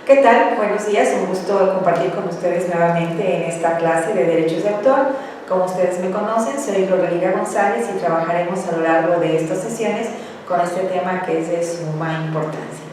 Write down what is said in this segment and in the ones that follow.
¿Qué tal? Buenos días, un gusto compartir con ustedes nuevamente en esta clase de Derechos de Autor. Como ustedes me conocen, soy Rodriga González y trabajaremos a lo largo de estas sesiones con este tema que es de suma importancia.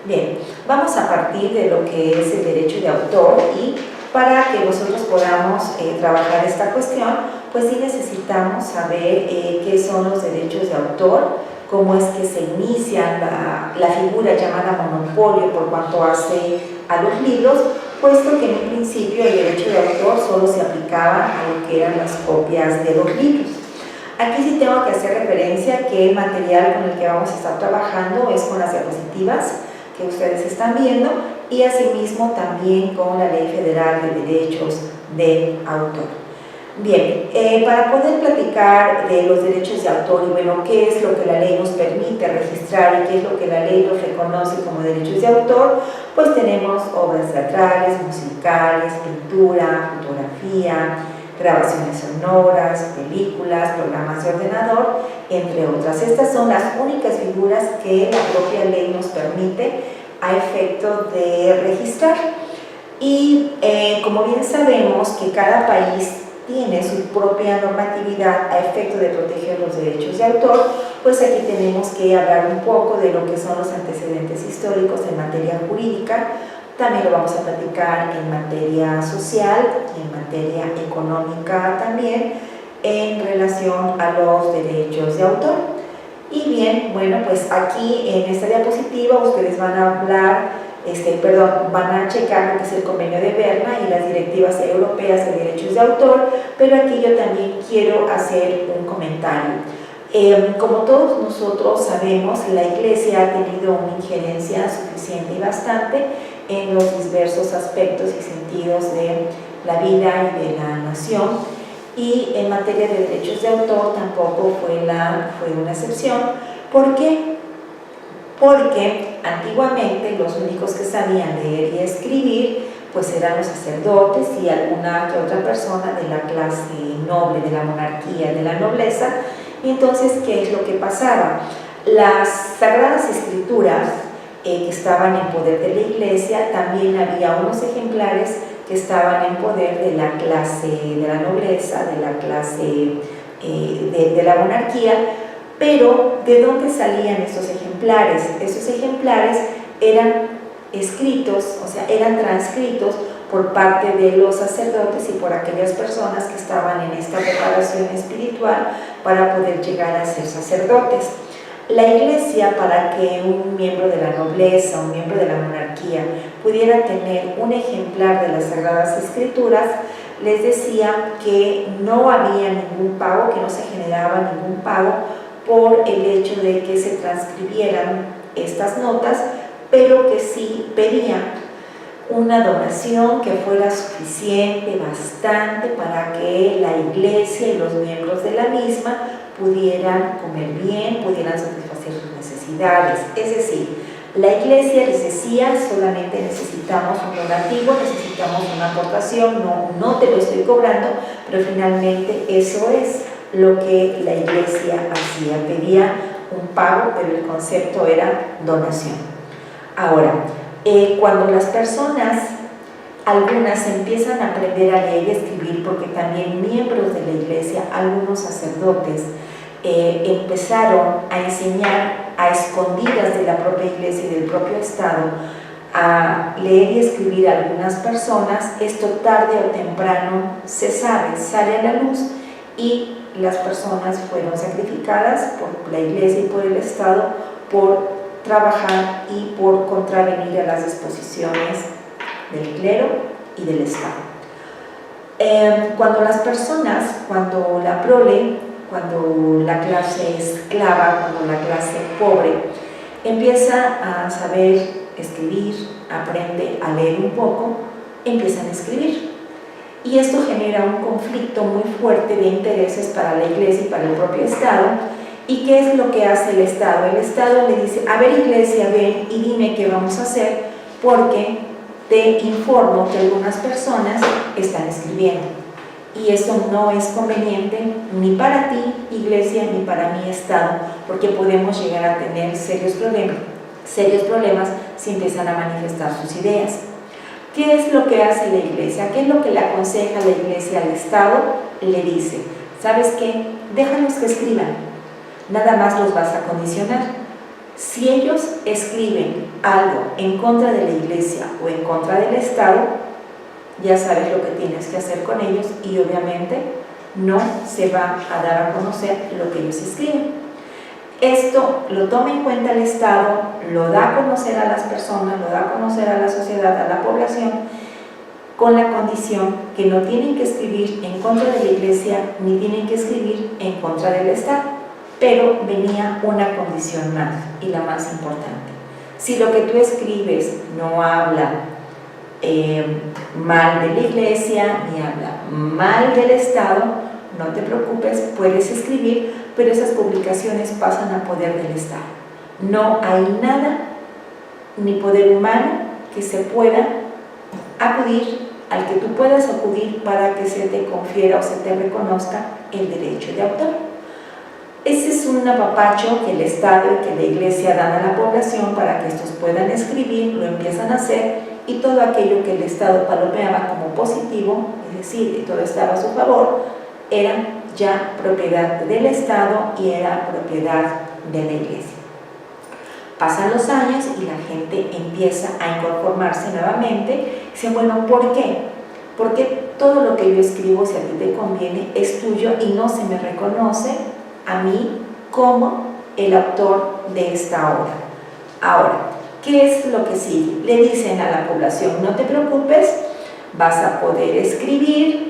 Bien, vamos a partir de lo que es el derecho de autor y para que nosotros podamos trabajar esta cuestión, pues sí necesitamos saber qué son los derechos de autor, cómo es que se inicia la figura llamada monopolio por cuanto hace a los libros, puesto que en un principio el derecho de autor solo se aplicaba a lo que eran las copias de los libros. Aquí sí tengo que hacer referencia que el material con el que vamos a estar trabajando es con las diapositivas que ustedes están viendo y asimismo también con la Ley Federal de Derechos de Autor. Bien, para poder platicar de los derechos de autor y bueno, qué es lo que la ley nos permite registrar y qué es lo que la ley nos reconoce como derechos de autor, pues tenemos obras teatrales, musicales, pintura, fotografía, grabaciones sonoras, películas, programas de ordenador, entre otras. Estas son las únicas figuras que la propia ley nos permite a efecto de registrar. Y como bien sabemos que cada país tiene su propia normatividad a efecto de proteger los derechos de autor, pues aquí tenemos que hablar un poco de lo que son los antecedentes históricos en materia jurídica. También lo vamos a platicar en materia social, en materia económica también, en relación a los derechos de autor. Y bien, bueno, pues aquí en esta diapositiva ustedes van a hablar van a checar lo que es el convenio de Berna y las directivas europeas de derechos de autor, pero aquí yo también quiero hacer un comentario. Como todos nosotros sabemos, la Iglesia ha tenido una injerencia suficiente y bastante en los diversos aspectos y sentidos de la vida y de la nación, y en materia de derechos de autor tampoco fue una excepción. ¿Por qué? Porque antiguamente los únicos que sabían leer y escribir pues eran los sacerdotes y alguna que otra persona de la clase noble, de la monarquía, de la nobleza. Y entonces, ¿qué es lo que pasaba? Las Sagradas Escrituras que estaban en poder de la Iglesia, también había unos ejemplares que estaban en poder de la clase de la nobleza, de la clase de la monarquía. Pero, ¿de dónde salían estos ejemplares? Estos ejemplares eran escritos, o sea, eran transcritos por parte de los sacerdotes y por aquellas personas que estaban en esta preparación espiritual para poder llegar a ser sacerdotes. La Iglesia, para que un miembro de la nobleza, un miembro de la monarquía, pudiera tener un ejemplar de las Sagradas Escrituras, les decía que no había ningún pago, que no se generaba ningún pago por el hecho de que se transcribieran estas notas, pero que sí pedían una donación que fuera suficiente, bastante, para que la Iglesia y los miembros de la misma pudieran comer bien, pudieran satisfacer sus necesidades. Es decir, la Iglesia les decía, solamente necesitamos un donativo, necesitamos una aportación, no te lo estoy cobrando, pero finalmente eso es lo que la Iglesia hacía, pedía un pago, pero el concepto era donación. Ahora, cuando las personas, algunas empiezan a aprender a leer y escribir, porque también miembros de la Iglesia, algunos sacerdotes, empezaron a enseñar a escondidas de la propia Iglesia y del propio Estado a leer y escribir a algunas personas, esto tarde o temprano se sabe, sale a la luz, y las personas fueron sacrificadas por la Iglesia y por el Estado por trabajar y por contravenir a las disposiciones del clero y del Estado. Cuando las personas, cuando la prole, cuando la clase esclava, cuando la clase pobre empieza a saber escribir, aprende a leer un poco, empiezan a escribir. Y esto genera un conflicto muy fuerte de intereses para la Iglesia y para el propio Estado. ¿Y qué es lo que hace el Estado? El Estado le dice, a ver, Iglesia, ven y dime qué vamos a hacer, porque te informo que algunas personas están escribiendo. Y eso no es conveniente ni para ti, Iglesia, ni para mi Estado, porque podemos llegar a tener serios serios problemas si empiezan a manifestar sus ideas. ¿Qué es lo que hace la Iglesia? ¿Qué es lo que le aconseja la Iglesia al Estado? Le dice, ¿sabes qué? Déjalos que escriban, nada más los vas a condicionar. Si ellos escriben algo en contra de la Iglesia o en contra del Estado, ya sabes lo que tienes que hacer con ellos y obviamente no se va a dar a conocer lo que ellos escriben. Esto lo toma en cuenta el Estado, lo da a conocer a las personas, lo da a conocer a la sociedad, a la población, con la condición que no tienen que escribir en contra de la Iglesia ni tienen que escribir en contra del Estado. Pero venía una condición más, y la más importante. Si lo que tú escribes no habla mal de la Iglesia ni habla mal del Estado, no te preocupes, puedes escribir, pero esas publicaciones pasan a poder del Estado. No hay nada, ni poder humano, que se pueda acudir, al que tú puedas acudir para que se te confiera o se te reconozca el derecho de autor. Ese es un apapacho que el Estado y que la Iglesia dan a la población para que estos puedan escribir, lo empiezan a hacer, y todo aquello que el Estado palomeaba como positivo, es decir, que todo estaba a su favor, era ya propiedad del Estado y era propiedad de la Iglesia. Pasan los años y la gente empieza a inconformarse nuevamente. Dicen, bueno, ¿por qué? Porque todo lo que yo escribo, si a ti te conviene, es tuyo y no se me reconoce a mí como el autor de esta obra. Ahora, ¿qué es lo que sigue? Le dicen a la población, no te preocupes, vas a poder escribir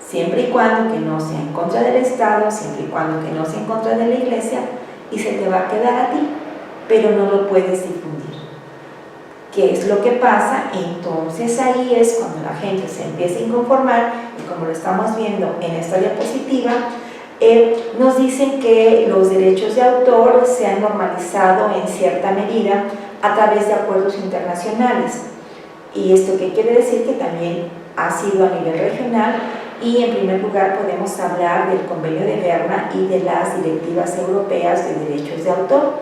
siempre y cuando que no sea en contra del Estado, siempre y cuando que no sea en contra de la Iglesia, y se te va a quedar a ti, pero no lo puedes difundir. ¿Qué es lo que pasa? Entonces ahí es cuando la gente se empieza a inconformar, y como lo estamos viendo en esta diapositiva, nos dicen que los derechos de autor se han normalizado en cierta medida a través de acuerdos internacionales. ¿Y esto qué quiere decir? Que también ha sido a nivel regional, y en primer lugar podemos hablar del Convenio de Berna y de las directivas europeas de derechos de autor.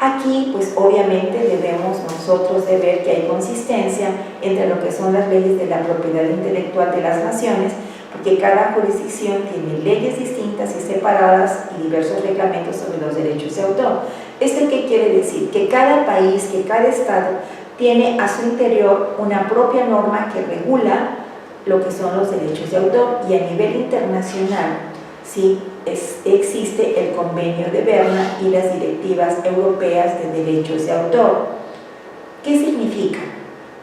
Aquí, pues obviamente debemos nosotros de ver que hay consistencia entre lo que son las leyes de la propiedad intelectual de las naciones, porque cada jurisdicción tiene leyes distintas y separadas y diversos reglamentos sobre los derechos de autor. ¿Esto qué quiere decir? Que cada país, que cada estado tiene a su interior una propia norma que regula lo que son los derechos de autor, y a nivel internacional sí existe el Convenio de Berna y las directivas europeas de derechos de autor. ¿Qué significa?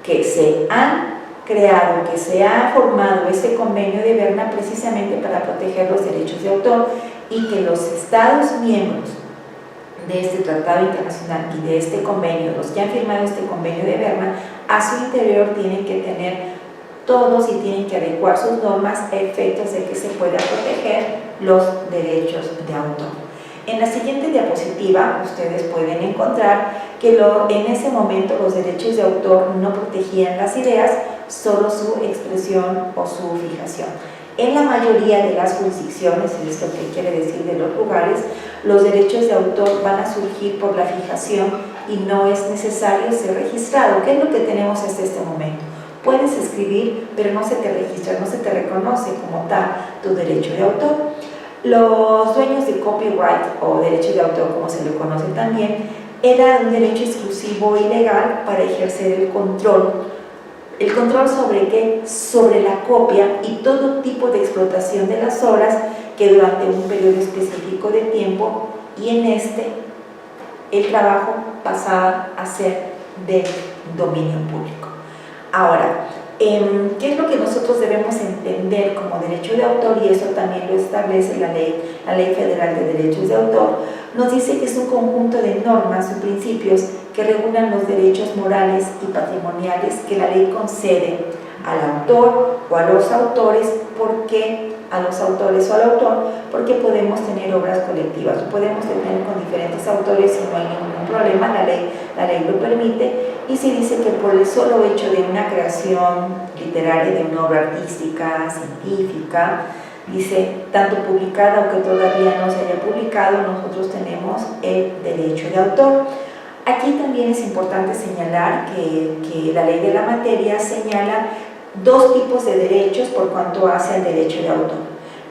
Que se han creado, que se ha formado este Convenio de Berna precisamente para proteger los derechos de autor, y que los Estados miembros de este tratado internacional y de este convenio, los que han firmado este Convenio de Berna, a su interior tienen que tener todos y tienen que adecuar sus normas a efectos de que se pueda proteger los derechos de autor. En la siguiente diapositiva ustedes pueden encontrar que en ese momento los derechos de autor no protegían las ideas, solo su expresión o su fijación. En la mayoría de las jurisdicciones, y esto que quiere decir de los lugares, los derechos de autor van a surgir por la fijación y no es necesario ser registrado. ¿Qué es lo que tenemos hasta este momento? Puedes escribir, pero no se te registra, no se te reconoce como tal tu derecho de autor. Los dueños de copyright o derecho de autor, como se le conoce también, era un derecho exclusivo y legal para ejercer el control. ¿El control sobre qué? Sobre la copia y todo tipo de explotación de las obras que durante un periodo específico de tiempo, y en el trabajo pasaba a ser de dominio público. Ahora, ¿qué es lo que nosotros debemos entender como derecho de autor? Y eso también lo establece la Ley Federal de Derechos de Autor. Nos dice que es un conjunto de normas o principios que regulan los derechos morales y patrimoniales que la ley concede al autor o a los autores. ¿Por qué a los autores o al autor? Porque podemos tener obras colectivas, lo podemos tener con diferentes autores y no hay ningún problema, la ley lo permite. Y se dice que por el solo hecho de una creación literaria, de una obra artística, científica, dice, tanto publicada o que todavía no se haya publicado, nosotros tenemos el derecho de autor. Aquí también es importante señalar que la ley de la materia señala dos tipos de derechos por cuanto hace al derecho de autor.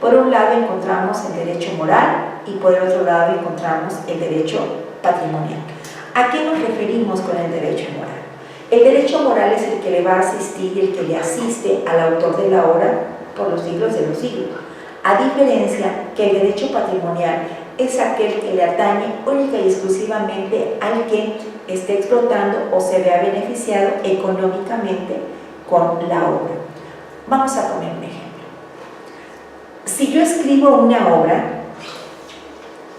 Por un lado encontramos el derecho moral y por el otro lado encontramos el derecho patrimonial. ¿A qué nos referimos con el derecho moral? El derecho moral es el que le va a asistir y el que le asiste al autor de la obra por los siglos de los siglos, a diferencia que el derecho patrimonial es aquel que le atañe única y exclusivamente al que esté explotando o se vea beneficiado económicamente con la obra. Vamos a poner un ejemplo. Si yo escribo una obra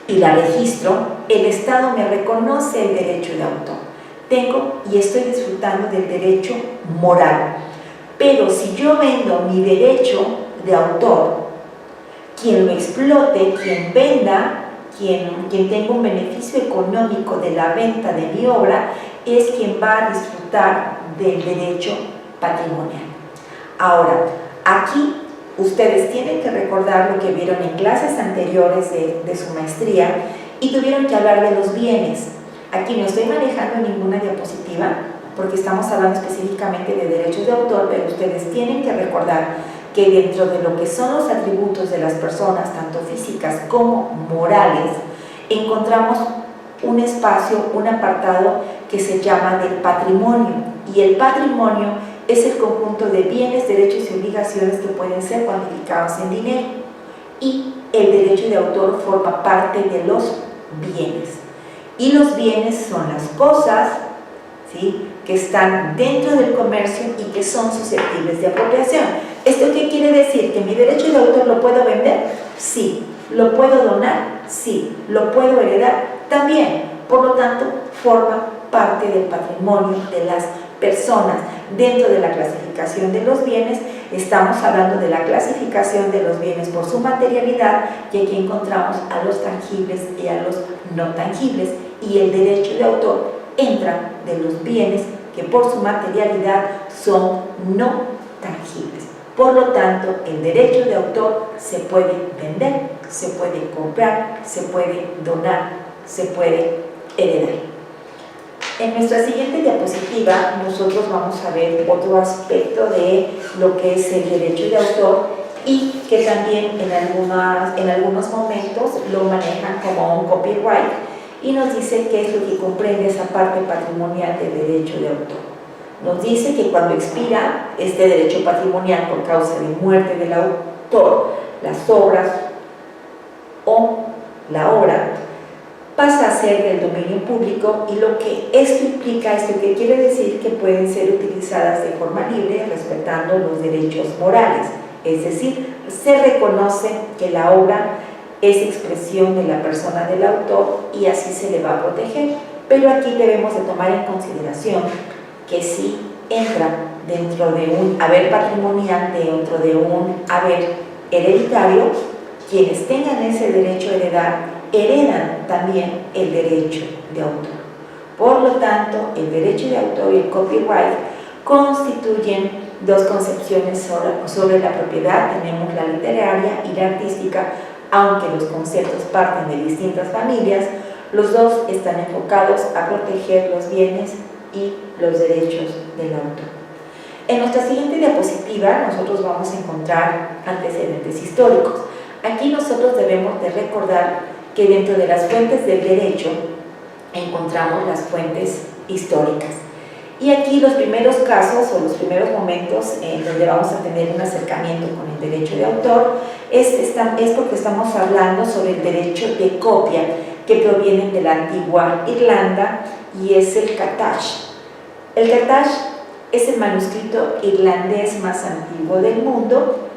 y la registro, el Estado me reconoce el derecho de autor. Tengo y estoy disfrutando del derecho moral. Pero si yo vendo mi derecho de autor, quien lo explote, quien venda, quien tenga un beneficio económico de la venta de mi obra, es quien va a disfrutar del derecho patrimonial. Ahora, aquí ustedes tienen que recordar lo que vieron en clases anteriores de su maestría y tuvieron que hablar de los bienes. Aquí no estoy manejando ninguna diapositiva porque estamos hablando específicamente de derechos de autor, pero ustedes tienen que recordar que dentro de lo que son los atributos de las personas, tanto físicas como morales, encontramos un espacio, un apartado que se llama del patrimonio. Y el patrimonio es el conjunto de bienes, derechos y obligaciones que pueden ser cuantificados en dinero. Y el derecho de autor forma parte de los bienes. Y los bienes son las cosas, ¿sí?, que están dentro del comercio y que son susceptibles de apropiación. ¿Esto qué quiere decir? ¿Que mi derecho de autor lo puedo vender? Sí. ¿Lo puedo donar? Sí. ¿Lo puedo heredar? También. Por lo tanto, forma parte del patrimonio de las personas. Dentro de la clasificación de los bienes, estamos hablando de la clasificación de los bienes por su materialidad, y aquí encontramos a los tangibles y a los no tangibles, y el derecho de autor entra de los bienes que por su materialidad son no tangibles. Por lo tanto, el derecho de autor se puede vender, se puede comprar, se puede donar, se puede heredar. En nuestra siguiente diapositiva nosotros vamos a ver otro aspecto de lo que es el derecho de autor y que también en algunos momentos lo manejan como un copyright y nos dice qué es lo que comprende esa parte patrimonial del derecho de autor. Nos dice que cuando expira este derecho patrimonial por causa de muerte del autor, las obras o la obra pasa a ser del dominio público, y lo que esto implica, esto que quiere decir que pueden ser utilizadas de forma libre respetando los derechos morales, es decir, se reconoce que la obra es expresión de la persona del autor y así se le va a proteger, pero aquí debemos de tomar en consideración que si entra dentro de un haber patrimonial, dentro de un haber hereditario, quienes tengan ese derecho a heredar heredan también el derecho de autor. Por lo tanto, el derecho de autor y el copyright constituyen dos concepciones sobre la propiedad. Tenemos la literaria y la artística, aunque los conceptos parten de distintas familias, los dos están enfocados a proteger los bienes y los derechos del autor. En nuestra siguiente diapositiva nosotros vamos a encontrar antecedentes históricos. Aquí nosotros debemos de recordar que dentro de las fuentes del derecho encontramos las fuentes históricas. Y aquí los primeros casos o los primeros momentos en donde vamos a tener un acercamiento con el derecho de autor es porque estamos hablando sobre el derecho de copia que proviene de la antigua Irlanda y es el Carthage. El Carthage es el manuscrito irlandés más antiguo del mundo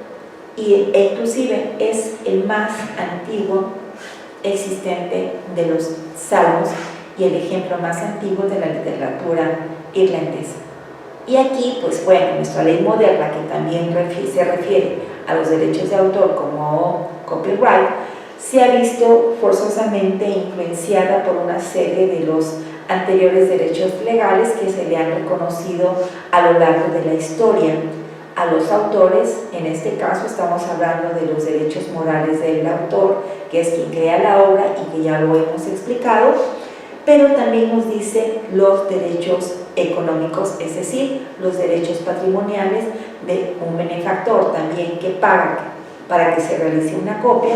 e inclusive es el más antiguo existente de los salmos y el ejemplo más antiguo de la literatura irlandesa. Y aquí, pues bueno, nuestra ley moderna, que también se refiere a los derechos de autor como copyright, se ha visto forzosamente influenciada por una serie de los anteriores derechos legales que se le han reconocido a lo largo de la historia a los autores. En este caso estamos hablando de los derechos morales del autor, que es quien crea la obra y que ya lo hemos explicado, pero también nos dice los derechos económicos, es decir, los derechos patrimoniales de un benefactor también que paga para que se realice una copia,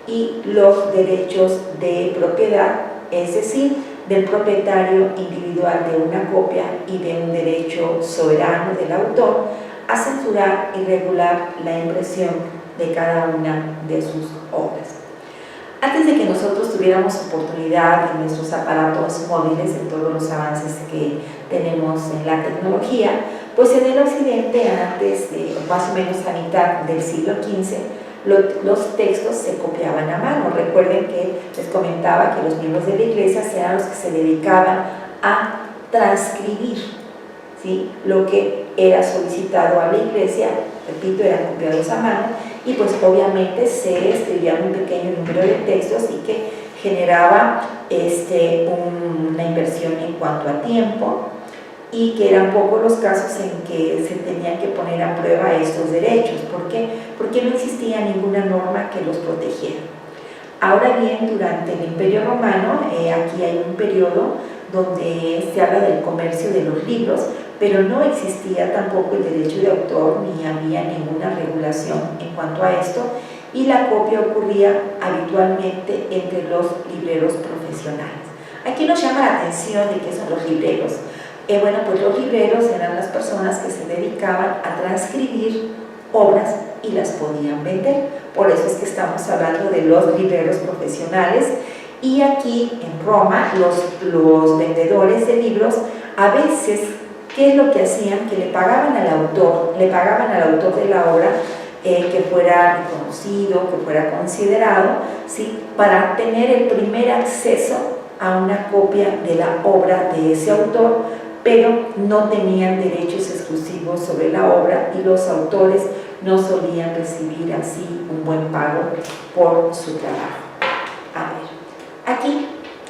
y los derechos de propiedad, es decir, del propietario individual de una copia y de un derecho soberano del autor a censurar y regular la impresión de cada una de sus obras. Antes de que nosotros tuviéramos oportunidad en nuestros aparatos móviles, en todos los avances que tenemos en la tecnología, pues en el occidente, antes de más o menos a mitad del siglo XV, los textos se copiaban a mano. Recuerden que les comentaba que los miembros de la iglesia eran los que se dedicaban a transcribir, ¿sí?, lo que era solicitado a la iglesia, repito, eran copiados a mano, y pues obviamente se escribía un pequeño número de textos y que generaba una inversión en cuanto a tiempo, y que eran pocos los casos en que se tenían que poner a prueba estos derechos. ¿Por qué? Porque no existía ninguna norma que los protegiera. Ahora bien, durante el Imperio Romano, aquí hay un periodo donde se habla del comercio de los libros, pero no existía tampoco el derecho de autor, ni había ninguna regulación en cuanto a esto, y la copia ocurría habitualmente entre los libreros profesionales. Aquí nos llama la atención de qué son los libreros. Bueno, pues los libreros eran las personas que se dedicaban a transcribir obras y las podían vender. Por eso es que estamos hablando de los libreros profesionales. Y aquí en Roma, los vendedores de libros, a veces, ¿qué es lo que hacían? Que le pagaban al autor de la obra que fuera reconocido, que fuera considerado, ¿sí?, para tener el primer acceso a una copia de la obra de ese autor, pero no tenían derechos exclusivos sobre la obra, y los autores no solían recibir así un buen pago por su trabajo. A ver, aquí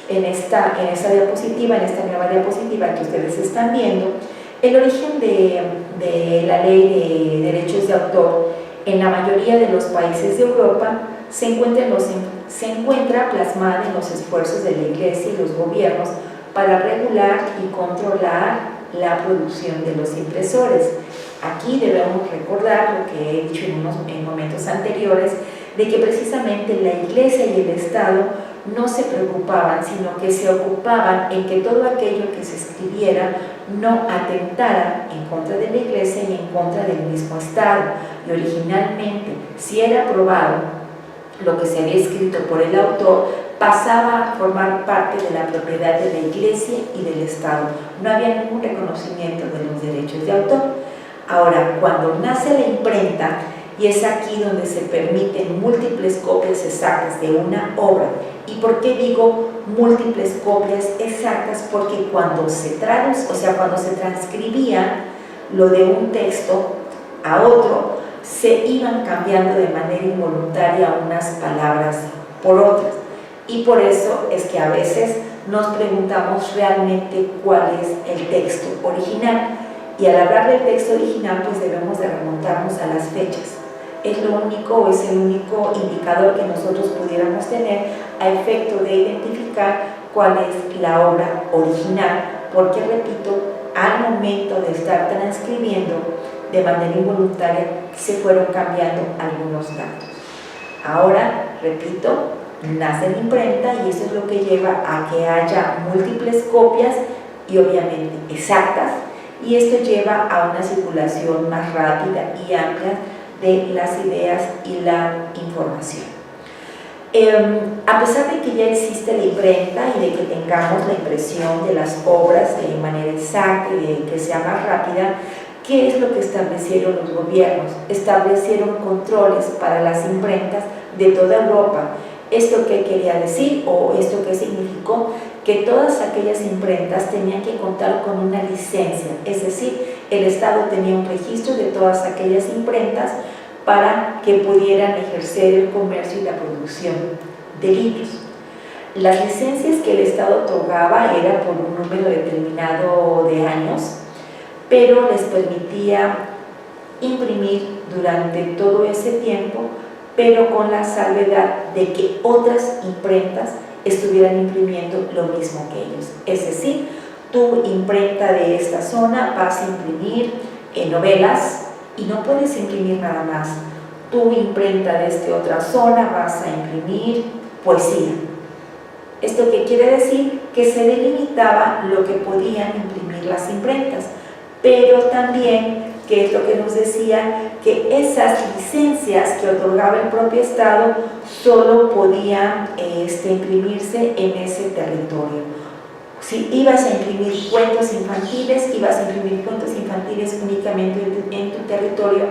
en esta diapositiva, en esta nueva diapositiva que ustedes están viendo, el origen de la ley de derechos de autor en la mayoría de los países de Europa se encuentra plasmada en los esfuerzos de la Iglesia y los gobiernos para regular y controlar la producción de los impresores. Aquí debemos recordar lo que he dicho en momentos anteriores, de que precisamente la Iglesia y el Estado no se preocupaban, sino que se ocupaban en que todo aquello que se escribiera no atentara en contra de la Iglesia y en contra del mismo Estado. Y originalmente, si era aprobado lo que se había escrito por el autor, pasaba a formar parte de la propiedad de la Iglesia y del Estado. No había ningún reconocimiento de los derechos de autor. Ahora, cuando nace la imprenta, y es aquí donde se permiten múltiples copias exactas de una obra. ¿Y por qué digo múltiples copias exactas? Porque cuando se cuando se transcribía lo de un texto a otro, se iban cambiando de manera involuntaria unas palabras por otras. Y por eso es que a veces nos preguntamos realmente cuál es el texto original. Y al hablar del texto original, pues debemos de remontarnos a las fechas. Es lo único, o es el único indicador que nosotros pudiéramos tener a efecto de identificar cuál es la obra original, porque, repito, al momento de estar transcribiendo de manera involuntaria se fueron cambiando algunos datos. Ahora, repito, nace la imprenta y eso es lo que lleva a que haya múltiples copias y obviamente exactas, y esto lleva a una circulación más rápida y amplia de las ideas y la información. A pesar de que ya existe la imprenta y de que tengamos la impresión de las obras de manera exacta y de que sea más rápida, ¿qué es lo que establecieron los gobiernos? Establecieron controles para las imprentas de toda Europa. ¿Esto qué quería decir o esto qué significó? Que todas aquellas imprentas tenían que contar con una licencia, es decir, el Estado tenía un registro de todas aquellas imprentas para que pudieran ejercer el comercio y la producción de libros. Las licencias que el Estado otorgaba era por un número determinado de años, pero les permitía imprimir durante todo ese tiempo, pero con la salvedad de que otras imprentas estuvieran imprimiendo lo mismo que ellos. Es decir, tu imprenta de esta zona vas a imprimir novelas y no puedes imprimir nada más. Tu imprenta de esta otra zona vas a imprimir poesía. ¿Esto qué quiere decir? Que se delimitaba lo que podían imprimir las imprentas, pero también, que es lo que nos decía, que esas licencias que otorgaba el propio Estado solo podían imprimirse en ese territorio. Si ibas a imprimir cuentos infantiles, ibas a imprimir cuentos infantiles únicamente en tu territorio.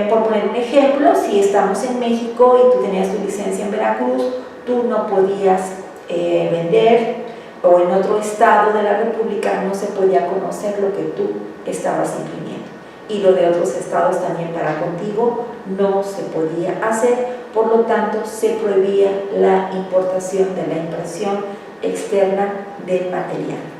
Por poner un ejemplo, si estamos en México y tú tenías tu licencia en Veracruz, tú no podías vender, o en otro estado de la República no se podía conocer lo que tú estabas imprimiendo. Y lo de otros estados también para contigo no se podía hacer, por lo tanto se prohibía la importación de la impresión externa del material.